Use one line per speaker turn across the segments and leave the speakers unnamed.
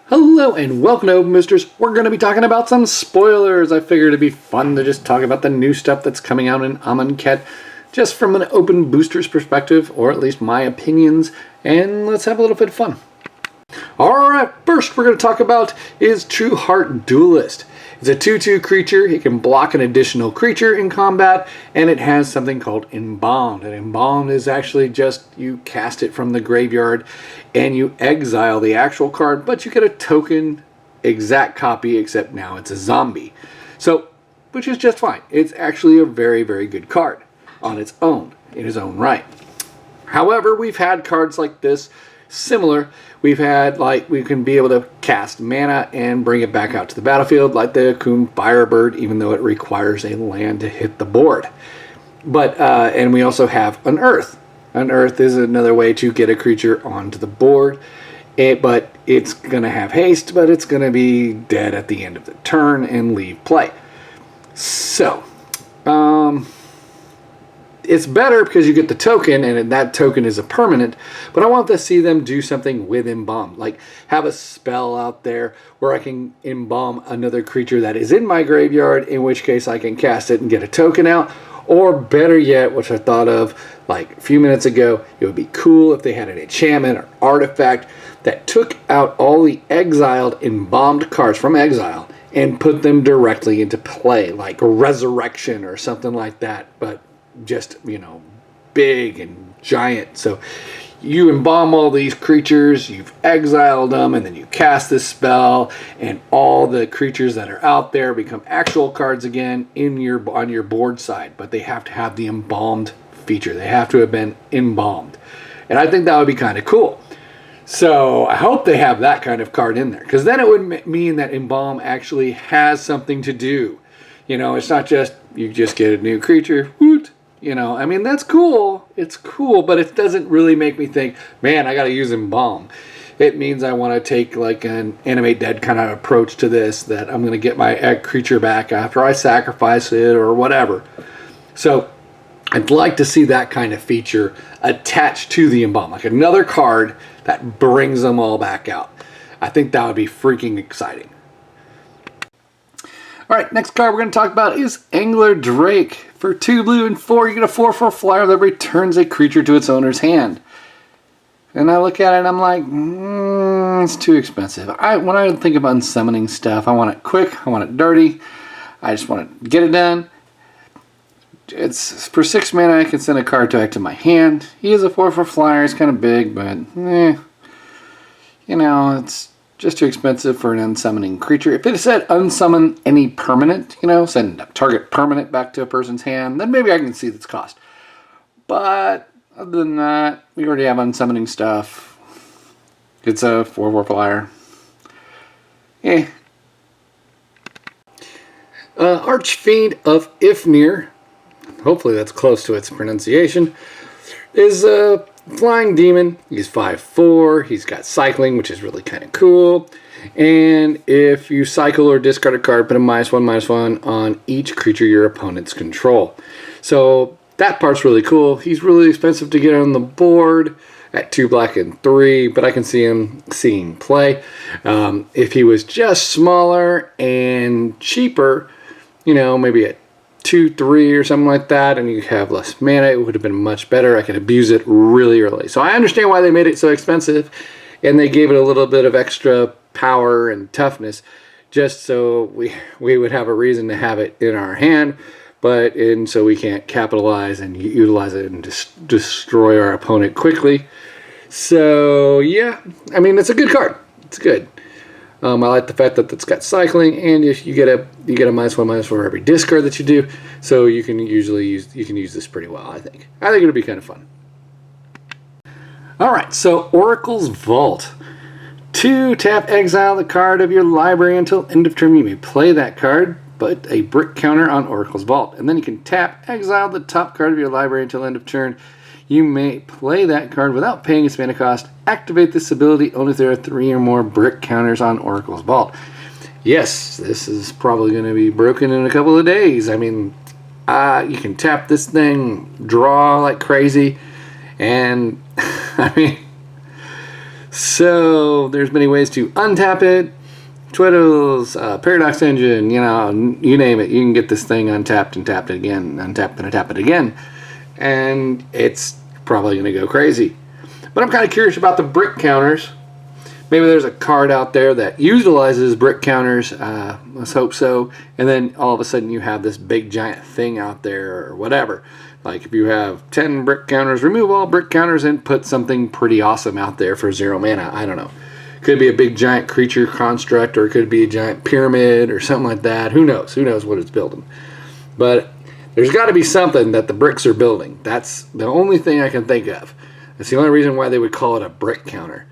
Hello and welcome to Openboosters. We're going to be talking about some spoilers. I figured it'd be fun to just talk about the new stuff that's coming out in Amonkhet, just from an Openboosters perspective, or at least my opinions, and let's have a little bit of fun. Alright, first we're going to talk about is Trueheart Duelist. It's a 2/2 creature. It can block an additional creature in combat, and it has something called Embalmed. And Embalmed is actually just you cast it from the graveyard and you exile the actual card, but you get a token exact copy, except now it's a zombie. So, which is just fine. It's actually a very, very good card on its own, in its own right. However, we've had cards like this similar. We've had, like, we can be able to cast mana and bring it back out to the battlefield, like the Coon Firebird, even though it requires a land to hit the board. But and we also have an Earth. An Earth is another way to get a creature onto the board. But it's going to have haste, but it's going to be dead at the end of the turn and leave play. So, it's better because you get the token, and that token is a permanent, but I want to see them do something with Embalm. Like, have a spell out there where I can embalm another creature that is in my graveyard, in which case I can cast it and get a token out. Or better yet, which I thought of like a few minutes ago, it would be cool if they had an enchantment or artifact that took out all the exiled embalmed cards from exile and put them directly into play, like a Resurrection or something like that, but just, you know, big and giant. So you embalm all these creatures, you've exiled them, and then you cast this spell, and all the creatures that are out there become actual cards again on your board side, but they have to have the embalmed feature. They have to have been embalmed. And I think that would be kind of cool. So I hope they have that kind of card in there, because then it would mean that embalm actually has something to do. You know, it's not just you just get a new creature, woot. You know, I mean, that's cool. It's cool, but it doesn't really make me think, man, I got to use Embalm. It means I want to take like an animate dead kind of approach to this, that I'm going to get my egg creature back after I sacrifice it or whatever. So I'd like to see that kind of feature attached to the Embalm, like another card that brings them all back out. I think that would be freaking exciting. Alright, next card we're going to talk about is Angler Drake. For 2 blue and 4, you get a 4/4 flyer that returns a creature to its owner's hand. And I look at it and I'm like, it's too expensive. When I think about unsummoning stuff, I want it quick, I want it dirty, I just want to get it done. It's for 6 mana, I can send a card back to my hand. He is a 4/4 flyer, it's kind of big, but you know, it's just too expensive for an unsummoning creature. If it said unsummon any permanent, you know, send a target permanent back to a person's hand, then maybe I can see its cost. But other than that, we already have unsummoning stuff. It's a 4/4 flyer. Archfiend of Ifnir, hopefully that's close to its pronunciation, is a flying demon. He's 5/4. He's got cycling, which is really kind of cool. And if you cycle or discard a card, put a -1/-1 on each creature your opponents control. So that part's really cool. He's really expensive to get on the board at 2 black and 3, but I can see him seeing play. If he was just smaller and cheaper, you know, maybe at 2/3 or something like that, and you have less mana, it would have been much better. I could abuse it really early. So I understand why they made it so expensive, and they gave it a little bit of extra power and toughness, just so we would have a reason to have it in our hand, and so we can't capitalize and utilize it and destroy our opponent quickly. So yeah, I mean, it's a good card. It's good. I like the fact that it's got cycling, and you get a -1/-1 for every discard that you do. So you can use this pretty well. I think it'll be kind of fun. All right, so Oracle's Vault. 2 tap, exile the card of your library until end of turn. You may play that card, but a brick counter on Oracle's Vault, and then you can tap, exile the top card of your library until end of turn. You may play that card without paying its mana cost. Activate this ability only if there are 3 or more brick counters on Oracle's Vault. Yes, this is probably going to be broken in a couple of days. I mean, you can tap this thing, draw like crazy, and I mean, So there's many ways to untap it. Twiddles, Paradox Engine, you know, you name it. You can get this thing untapped and tapped it again, untapped and tap it again. And it's probably going to go crazy. But I'm kind of curious about the brick counters. Maybe there's a card out there that utilizes brick counters. Let's hope so. And then all of a sudden you have this big giant thing out there or whatever. Like if you have 10 brick counters, remove all brick counters and put something pretty awesome out there for 0 mana. I don't know. Could be a big giant creature construct, or it could be a giant pyramid or something like that. Who knows? Who knows what it's building? But there's got to be something that the bricks are building. That's the only thing I can think of. That's the only reason why they would call it a brick counter.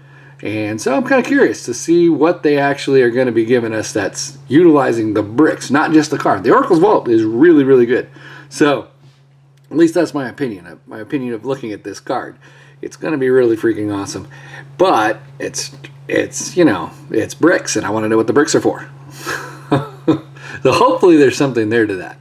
And so I'm kind of curious to see what they actually are going to be giving us that's utilizing the bricks, not just the card. The Oracle's Vault is really, really good. So at least that's my opinion. My opinion of looking at this card. It's going to be really freaking awesome. But it's you know, it's bricks, and I want to know what the bricks are for. So hopefully there's something there to that.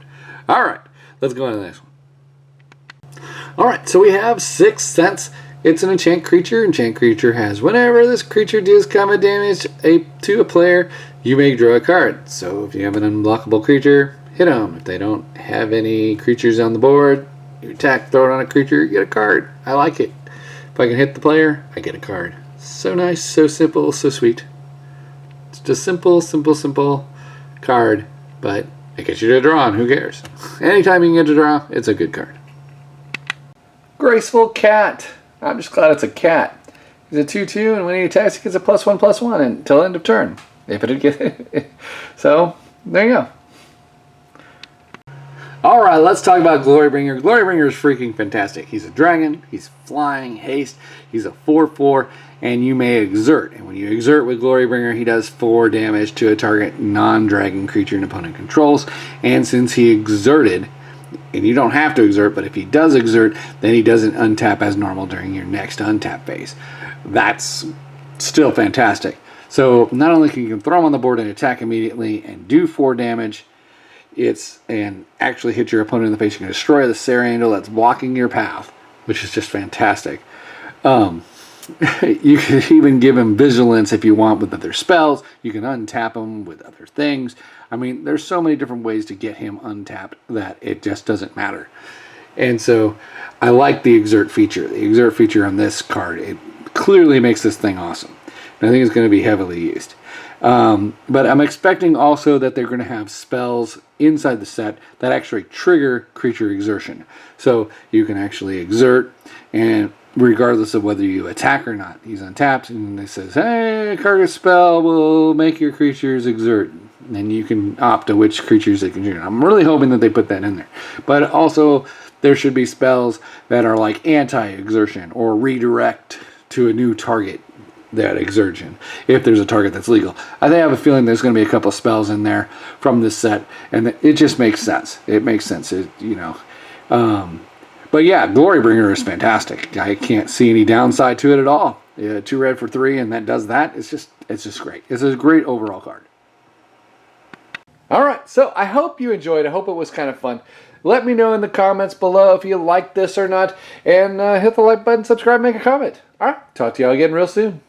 All right, let's go on to the next one. All right, so we have 6 cents. It's an enchant creature. Enchant creature has whenever this creature deals combat damage to a player, you may draw a card. So if you have an unblockable creature, hit them. If they don't have any creatures on the board, you attack, throw it on a creature, you get a card. I like it. If I can hit the player, I get a card. So nice, so simple, so sweet. It's just simple, simple, simple card, but it gets you to draw, and who cares? Anytime you can get to draw, it's a good card. Graceful Cat. I'm just glad it's a cat. He's a 2/2, and when he attacks, he gets a +1/+1 until end of turn. If it did get it. So, there you go. Alright, let's talk about Glorybringer. Glorybringer is freaking fantastic. He's a dragon, he's flying, haste, he's a 4/4, and you may exert. And when you exert with Glorybringer, he does 4 damage to a target non-dragon creature an opponent controls. And since he exerted, and you don't have to exert, but if he does exert, then he doesn't untap as normal during your next untap phase. That's still fantastic. So not only can you throw him on the board and attack immediately and do 4 damage, and actually hit your opponent in the face. You can destroy the Sarandel that's blocking your path, which is just fantastic. You can even give him vigilance if you want with other spells. You can untap him with other things. I mean, there's so many different ways to get him untapped that it just doesn't matter. And so I like the exert feature. The exert feature on this card, it clearly makes this thing awesome. And I think it's going to be heavily used. But I'm expecting also that they're going to have spells inside the set that actually trigger creature exertion. So you can actually exert, and regardless of whether you attack or not, he's untapped, and it says, hey, target spell will make your creatures exert. And you can opt to which creatures they can trigger. I'm really hoping that they put that in there. But also, there should be spells that are like anti-exertion or redirect to a new target. That exertion, if there's a target that's legal. I have a feeling there's going to be a couple of spells in there from this set, and it just makes sense. It makes sense, you know. But yeah, Glorybringer is fantastic. I can't see any downside to it at all. 2 red for 3, and that does that. It's just great. It's a great overall card. All right, so I hope you enjoyed. I hope it was kind of fun. Let me know in the comments below if you like this or not, and hit the like button, subscribe, make a comment. All right, talk to y'all again real soon.